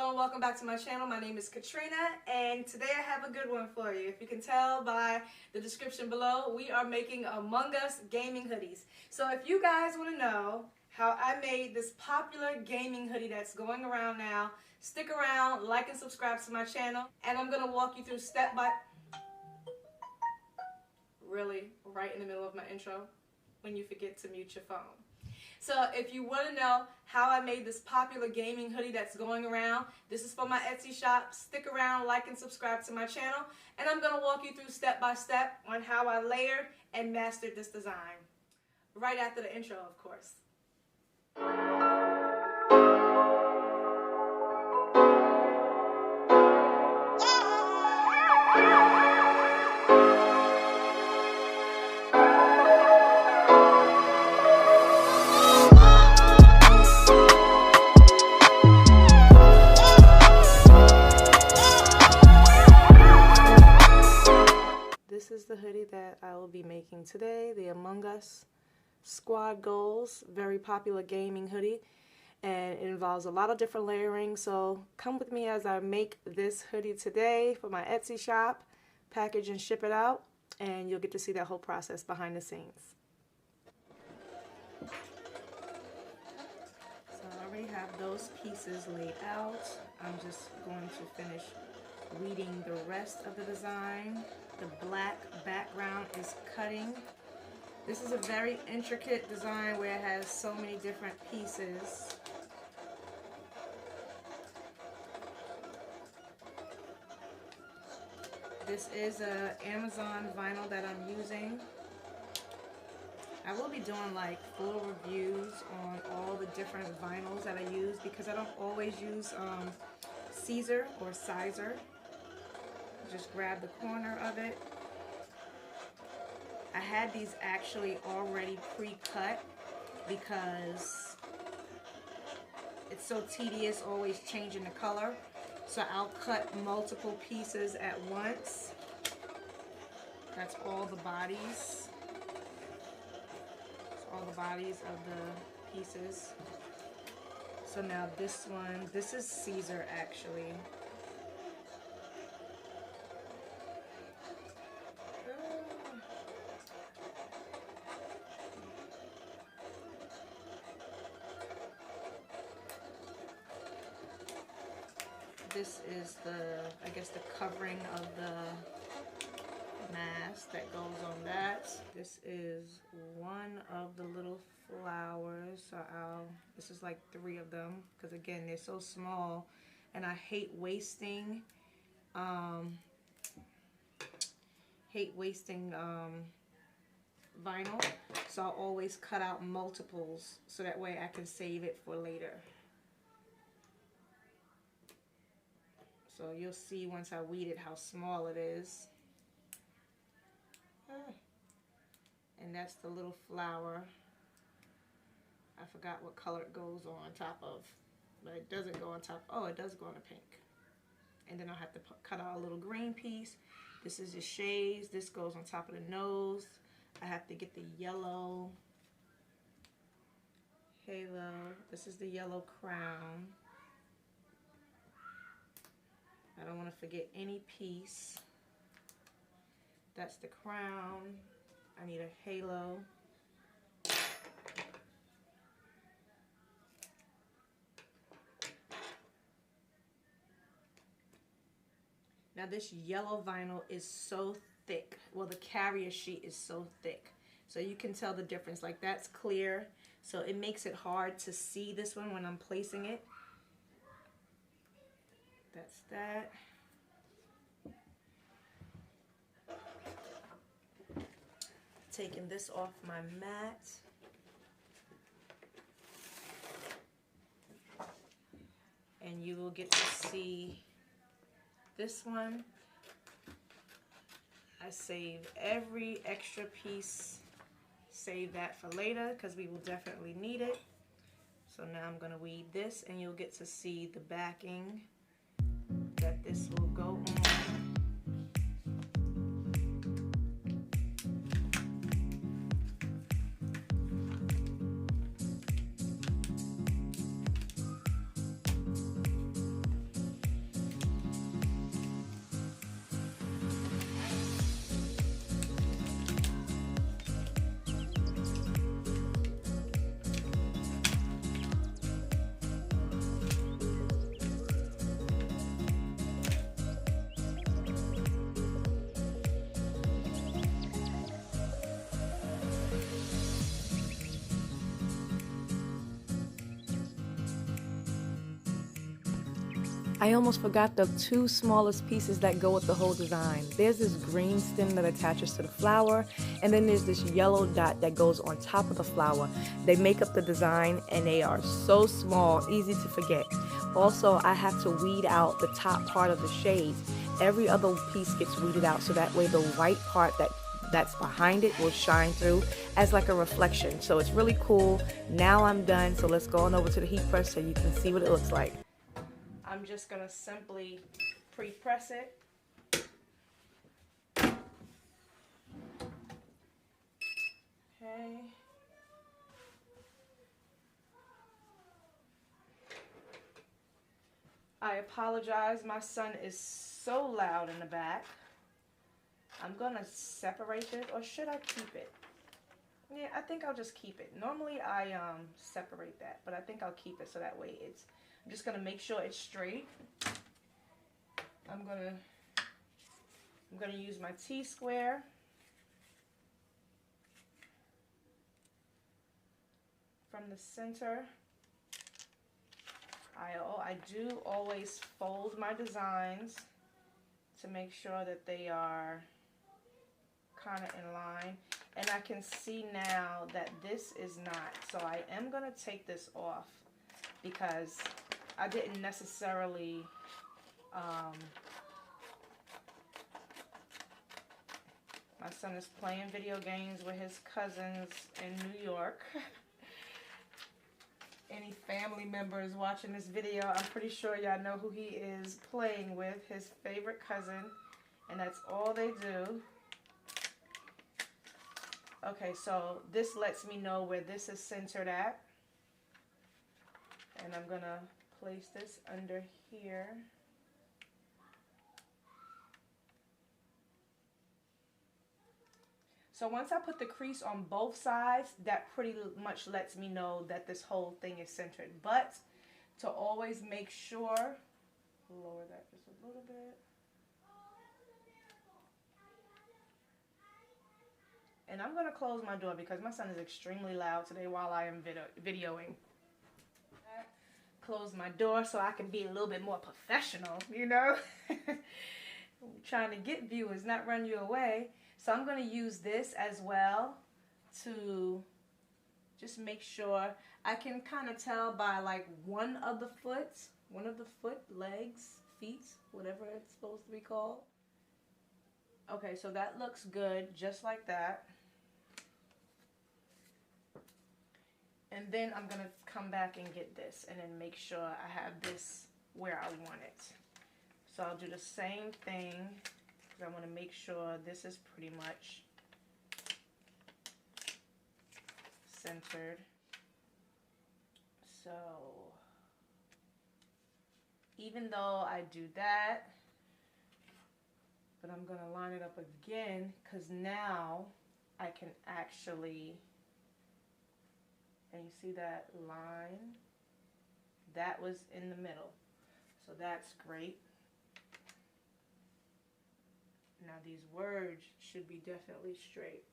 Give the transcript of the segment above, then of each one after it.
Hello and welcome back to my channel. My name is Katrina and today I have a good one for you. If you can tell by the description below, we are making Among Us gaming hoodies. So if you guys want to know how I made this popular gaming hoodie that's going around now, stick around, like and subscribe to my channel, and I'm going to walk you through step by... Really, right in the middle of my intro, when you forget to mute your phone. So if you want to know how I made this popular gaming hoodie that's going around, this is for my Etsy shop. Stick around, like and subscribe to my channel, and I'm going to walk you through step by step on how I layered and mastered this design. Right after the intro, of course. This is the hoodie that I will be making today, the Among Us Squad Goals, very popular gaming hoodie, and it involves a lot of different layering, so come with me as I make this hoodie today for my Etsy shop, package and ship it out, and you'll get to see that whole process behind the scenes. So I already have those pieces laid out. I'm just going to finish weeding the rest of the design. The black background is cutting. This is a very intricate design where it has so many different pieces. This is a Amazon vinyl that I'm using. I will be doing like full reviews on all the different vinyls that I use because I don't always use Caesar or Sizer. Just grab the corner of it. I had these actually already pre-cut because it's so tedious always changing the color. So I'll cut multiple pieces at once. That's all the bodies. That's all the bodies of the pieces. So now this one, this is Caesar actually. This is I guess the covering of the mask that goes on that. This is one of the little flowers. So this is like 3 of them because again they're so small, and I hate wasting vinyl. So I'll always cut out multiples so that way I can save it for later. So you'll see once I weed it how small it is. And that's the little flower. I forgot what color it goes on top of, but it doesn't go on top. Oh, it does go on a pink. And then I'll have to cut out a little green piece. This is the shades. This goes on top of the nose. I have to get the yellow halo. This is the yellow crown. I don't want to forget any piece. That's the crown. I need a halo. Now this yellow vinyl is so thick. Well, the carrier sheet is so thick. So you can tell the difference. Like that's clear. So it makes it hard to see this one when I'm placing it. That's that. Taking this off my mat. And you will get to see this one. I save every extra piece. Save that for later because we will definitely need it. So now I'm going to weed this and you'll get to see the backing that this will go on. I almost forgot the two smallest pieces that go with the whole design. There's this green stem that attaches to the flower, and then there's this yellow dot that goes on top of the flower. They make up the design, and they are so small, easy to forget. Also, I have to weed out the top part of the shades. Every other piece gets weeded out, so that way the white part that's behind it will shine through as like a reflection. So it's really cool. Now I'm done, so let's go on over to the heat press so you can see what it looks like. I'm just gonna simply pre-press it. Okay. I apologize, my son is so loud in the back. I'm gonna separate this, or should I keep it? Yeah, I think I'll just keep it. Normally I separate that, but I think I'll keep it so that way I'm just gonna make sure it's straight. I'm gonna use my T-square. From the center. I do always fold my designs to make sure that they are kind of in line. And I can see now that this is not. So I am going to take this off because I didn't necessarily my son is playing video games with his cousins in New York. Any family members watching this video, I'm pretty sure y'all know who he is playing with, his favorite cousin, and that's all they do. Okay, so this lets me know where this is centered at, and I'm gonna place this under here. So once I put the crease on both sides, that pretty much lets me know that this whole thing is centered. But to always make sure, lower that just a little bit. And I'm going to close my door because my son is extremely loud today while I am videoing. Close my door so I can be a little bit more professional, you know. Trying to get viewers, not run you away. So I'm going to use this as well to just make sure. I can kind of tell by like one of the foot, legs, feet, whatever it's supposed to be called. Okay, so that looks good, just like that. And then I'm going to come back and get this and then make sure I have this where I want it. So I'll do the same thing. I want to make sure this is pretty much centered. So even though I do that, but I'm going to line it up again because now I can actually, and you see that line? That was in the middle. So that's great. Now these words should be definitely straight.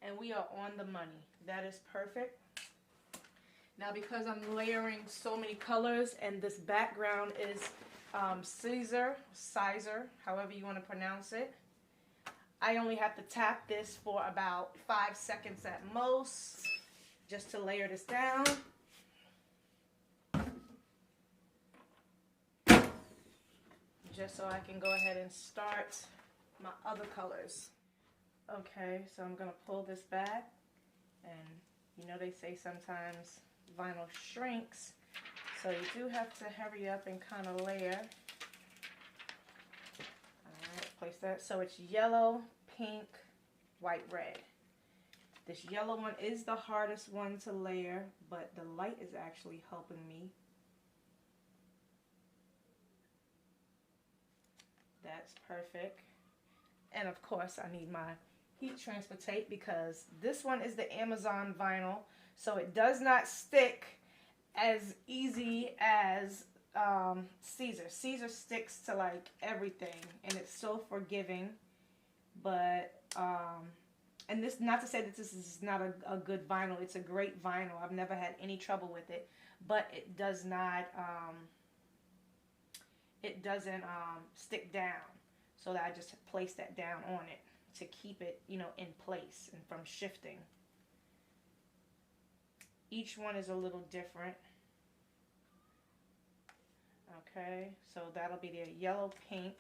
And we are on the money. That is perfect. Now because I'm layering so many colors and this background is Caesar, however you want to pronounce it, I only have to tap this for about 5 seconds at most just to layer this down. Just so I can go ahead and start my other colors. Okay, so I'm gonna pull this back, and you know they say sometimes vinyl shrinks, so you do have to hurry up and kind of layer. Alright, place that. So it's yellow, pink, white, red. This yellow one is the hardest one to layer, but the light is actually helping me. That's perfect. And of course I need my heat transfer tape because this one is the Amazon vinyl, so it does not stick as easy as Caesar. Caesar sticks to like everything and it's so forgiving, but And this, not to say that this is not a good vinyl. It's a great vinyl. I've never had any trouble with it. But it does not, it doesn't stick down. So that I just place that down on it to keep it, you know, in place and from shifting. Each one is a little different. Okay, so that'll be the yellow, pink.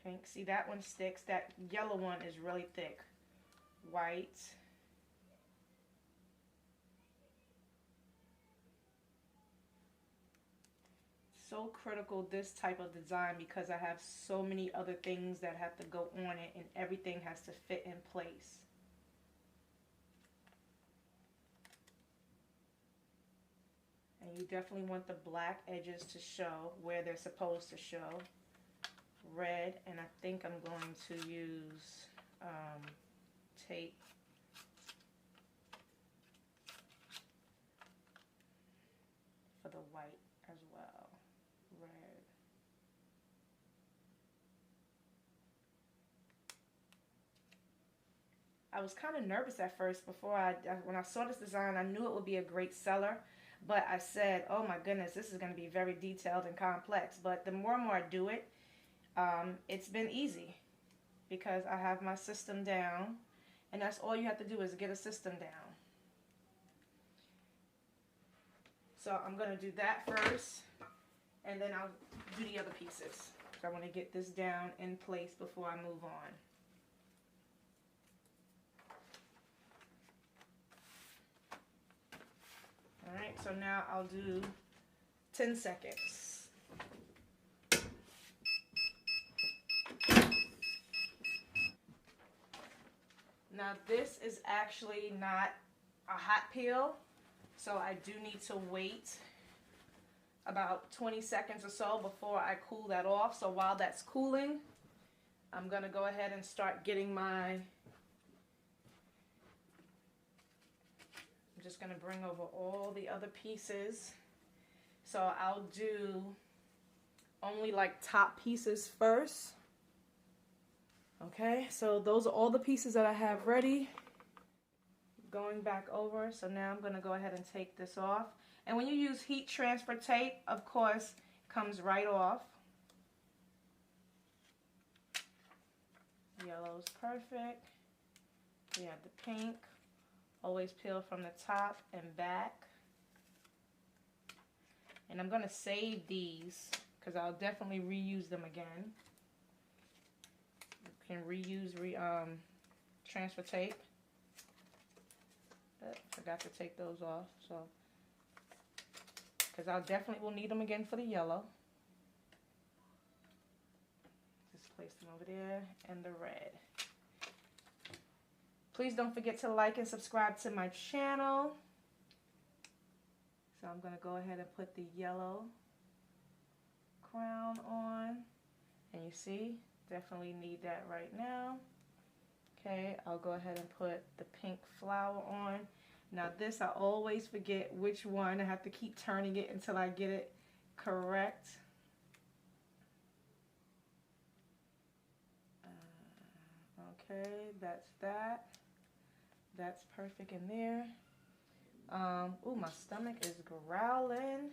Pink. See, that one sticks. That yellow one is really thick. White. So critical, this type of design, because I have so many other things that have to go on it and everything has to fit in place. And you definitely want the black edges to show where they're supposed to show. Red, and I think I'm going to use tape. For the white as well. Red. I was kind of nervous at first before when I saw this design. I knew it would be a great seller, but I said, oh my goodness, this is going to be very detailed and complex. But the more and more I do it, it's been easy because I have my system down, and that's all you have to do is get a system down. So I'm going to do that first, and then I'll do the other pieces. So I want to get this down in place before I move on. Alright, so now I'll do 10 seconds. Now this is actually not a hot peel, so I do need to wait about 20 seconds or so before I cool that off. So while that's cooling, I'm going to go ahead and start getting my, I'm just going to bring over all the other pieces. So I'll do only like top pieces first. Okay, so those are all the pieces that I have ready. Going back over, so now I'm going to go ahead and take this off. And when you use heat transfer tape, of course, it comes right off. Yellow is perfect. We have the pink. Always peel from the top and back. And I'm going to save these because I'll definitely reuse them again. You can reuse transfer tape. Forgot to take those off, so because I'll definitely will need them again for the yellow. Just place them over there, and the red. Please don't forget to like and subscribe to my channel. So I'm going to go ahead and put the yellow crown on, and you see, definitely need that right now. Okay, I'll go ahead and put the pink flower on. Now this, I always forget which one. I have to keep turning it until I get it correct. Okay, that's that. That's perfect in there. Ooh, my stomach is growling.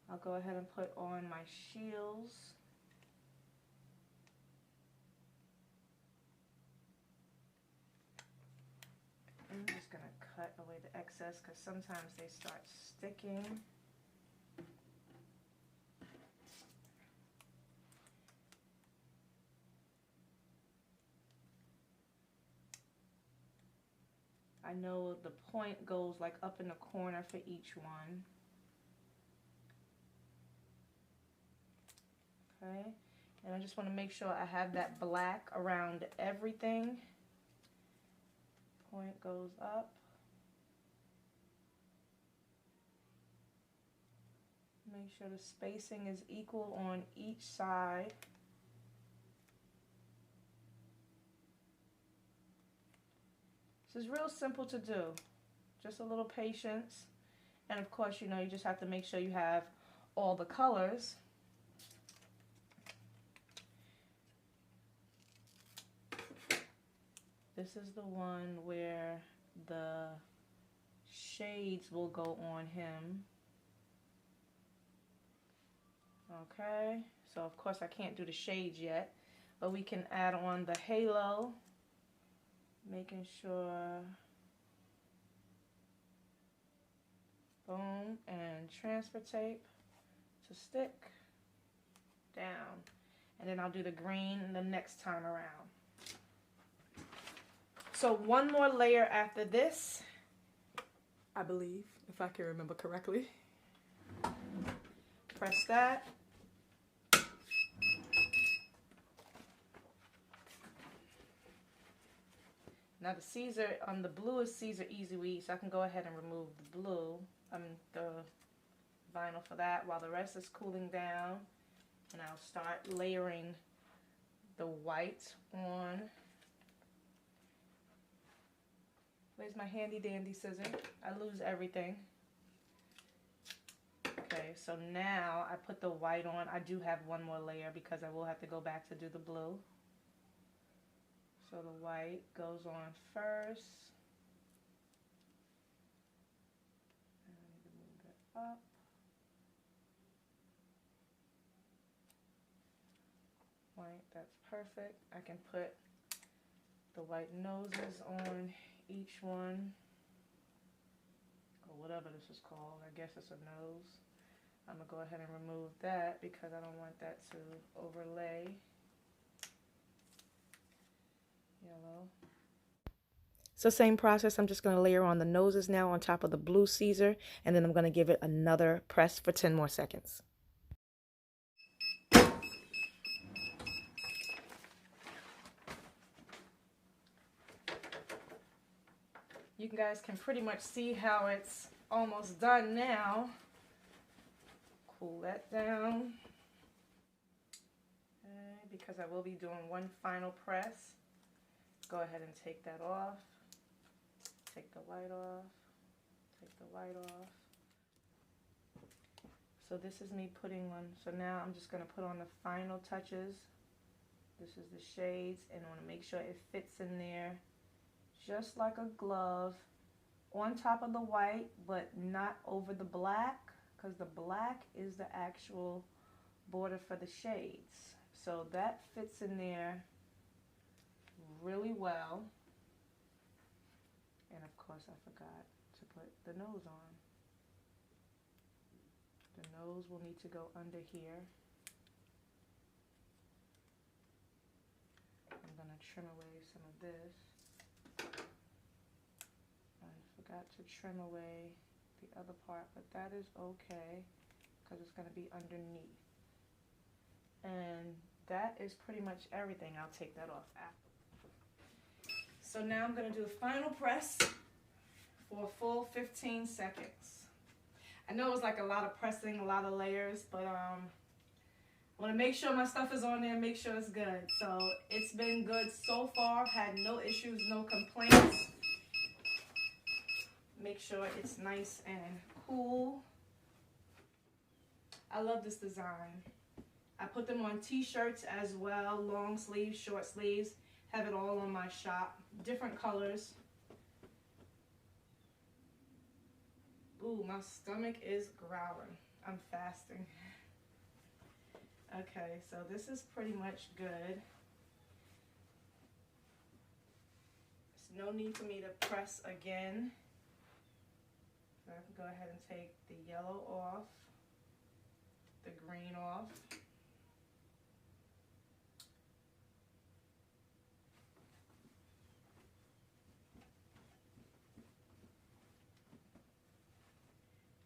I'll go ahead and put on my shields. I'm just going to cut away the excess because sometimes they start sticking. I know the point goes like up in the corner for each one. Okay, and I just want to make sure I have that black around everything. Point goes up. Make sure the spacing is equal on each side. This is real simple to do. Just a little patience. And of course, you know, you just have to make sure you have all the colors. this is the one where the shades will go on him. Okay, so of course I can't do the shades yet, but we can add on the halo, making sure, boom, and transfer tape to stick down. And then I'll do the green the next time around. So one more layer after this, I believe, if I can remember correctly. Press that. Now the Caesar, the blue is Caesar Easy Weed, so I can go ahead and remove the blue, the vinyl for that while the rest is cooling down. And I'll start layering the white on. Where's my handy dandy scissor? I lose everything. Okay, so now I put the white on. I do have one more layer because I will have to go back to do the blue. So the white goes on first. And I need to move it up. White, that's perfect. I can put the white noses on each one, or whatever this is called. I guess it's a nose. I'm gonna go ahead and remove that because I don't want that to overlay. Yellow. So same process, I'm just going to layer on the noses now on top of the blue Caesar, and then I'm going to give it another press for 10 more seconds. You guys can pretty much see how it's almost done now. Cool that down. Okay, because I will be doing one final press. Go ahead and take that off. Take the white off. Take the white off. So this is me putting on, so now I'm just going to put on the final touches. This is the shades, and I want to make sure it fits in there just like a glove on top of the white, but not over the black, because the black is the actual border for the shades. So that fits in there really well. And of course I forgot to put the nose on. The nose will need to go under here. I'm going to trim away some of this. I forgot to trim away the other part, but that is okay because it's going to be underneath. And that is pretty much everything. I'll take that off after. So now I'm going to do a final press for a full 15 seconds. I know it was like a lot of pressing, a lot of layers, but I want to make sure my stuff is on there, make sure it's good. So it's been good so far. I've had no issues, no complaints. Make sure it's nice and cool. I love this design. I put them on t-shirts as well, long sleeves, short sleeves. Have it all on my shop, different colors. Ooh, my stomach is growling. I'm fasting. Okay, so this is pretty much good. There's no need for me to press again. So I can go ahead and take the yellow off, the green off.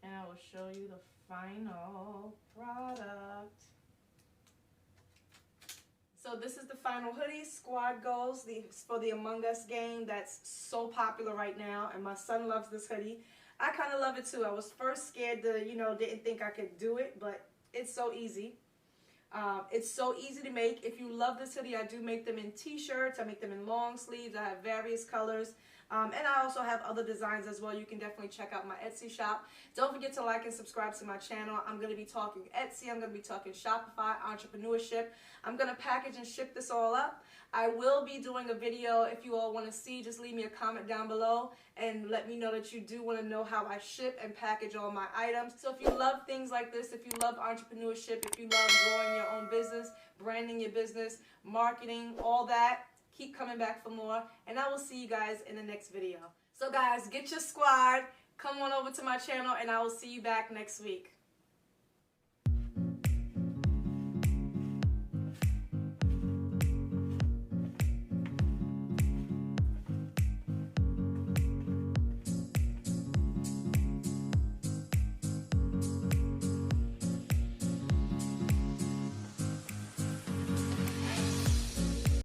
And I will show you the final product. So this is the final hoodie, Squad Goals, for the Among Us game that's so popular right now, and my son loves this hoodie. I kind of love it too. I was first scared to, didn't think I could do it, but it's so easy. It's so easy to make. If you love this hoodie, I do make them in t-shirts. I make them in long sleeves. I have various colors. And I also have other designs as well. You can definitely check out my Etsy shop. Don't forget to like and subscribe to my channel. I'm going to be talking Etsy. I'm going to be talking Shopify, entrepreneurship. I'm going to package and ship this all up. I will be doing a video. If you all want to see, just leave me a comment down below and let me know that you do want to know how I ship and package all my items. So if you love things like this, if you love entrepreneurship, if you love growing your own business, branding your business, marketing, all that, keep coming back for more, and I will see you guys in the next video. So guys, get your squad, come on over to my channel, and I will see you back next week.